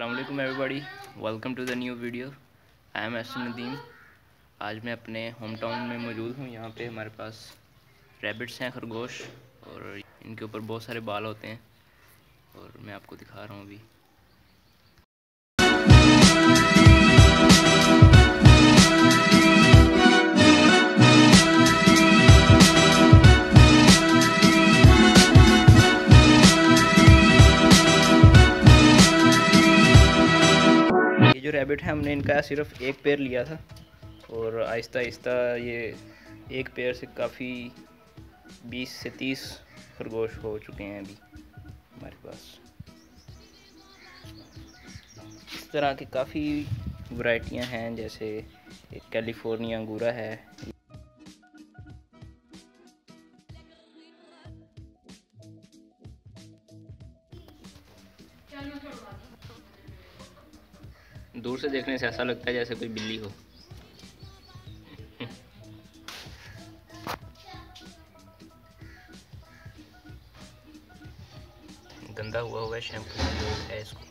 अस्सलाम वालेकुम everybody, welcome to the new video. I am Ehsan Nadeem. आज मैं अपने होम टाउन में मौजूद हूँ। यहाँ पे हमारे पास रैबिट्स हैं, खरगोश, और इनके ऊपर बहुत सारे बाल होते हैं और मैं आपको दिखा रहा हूँ अभी। जो रैबिट है, हमने इनका सिर्फ एक पेयर लिया था और आहिस्ता आहिस्ता ये एक पेयर से काफ़ी 20 से 30 खरगोश हो चुके हैं अभी हमारे पास। इस तरह की काफ़ी वैरायटियां हैं, जैसे एक कैलिफोर्निया अंगूरा है। दूर से देखने से ऐसा लगता है जैसे कोई बिल्ली हो। गंदा हुआ है शैम्पू है इसको।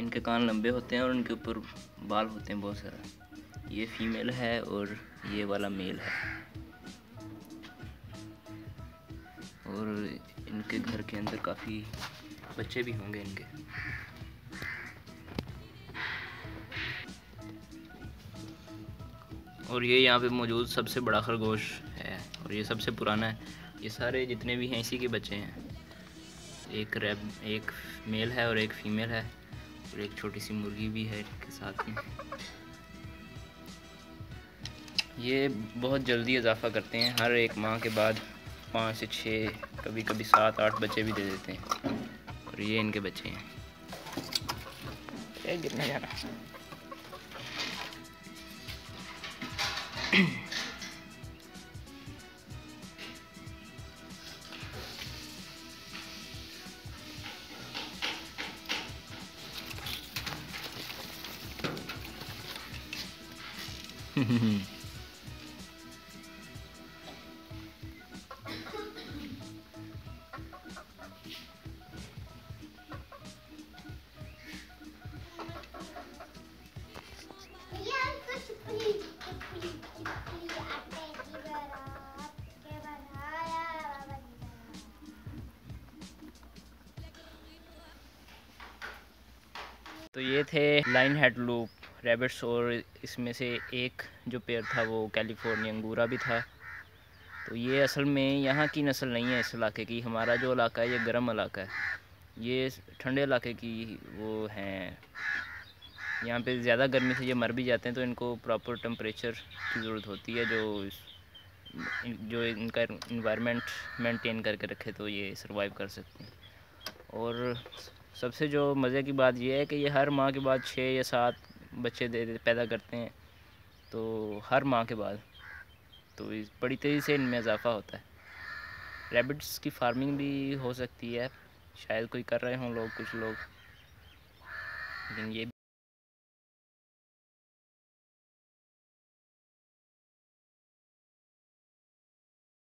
इनके कान लंबे होते हैं और उनके ऊपर बाल होते हैं बहुत सारा। ये फीमेल है और ये वाला मेल है। और इनके घर के अंदर काफ़ी बच्चे भी होंगे इनके। और ये यहाँ पे मौजूद सबसे बड़ा खरगोश है और ये सबसे पुराना है। ये सारे जितने भी हैं इसी के बच्चे हैं। एक मेल है और एक फीमेल है और एक छोटी सी मुर्गी भी है इनके साथ में। ये बहुत जल्दी इजाफा करते हैं। हर एक माह के बाद 5 से 6, कभी कभी 7-8 बच्चे भी दे देते हैं। और ये इनके बच्चे हैं। गिरने जाना। तो ये थे लाइन हेड लूप रैबिट्स, और इसमें से एक जो पेयर था वो कैलिफोर्निया अंगूरा भी था। तो ये असल में यहाँ की नस्ल नहीं है इस इलाके की। हमारा जो इलाका है ये गर्म इलाका है, ये ठंडे इलाके की वो हैं। यहाँ पे ज़्यादा गर्मी से ये मर भी जाते हैं, तो इनको प्रॉपर टेम्परेचर की ज़रूरत होती है जो इनका इन्वायरमेंट मेंटेन करके रखे, तो ये सरवाइव कर सकते हैं। और सबसे जो मज़े की बात यह है कि ये हर माह के बाद 6 या 7 बच्चे पैदा करते हैं, तो हर माह के बाद, तो इस बड़ी तेज़ी से इनमें इजाफा होता है। रैबिट्स की फार्मिंग भी हो सकती है, शायद कोई कर रहे हों लोग, कुछ लोग, लेकिन ये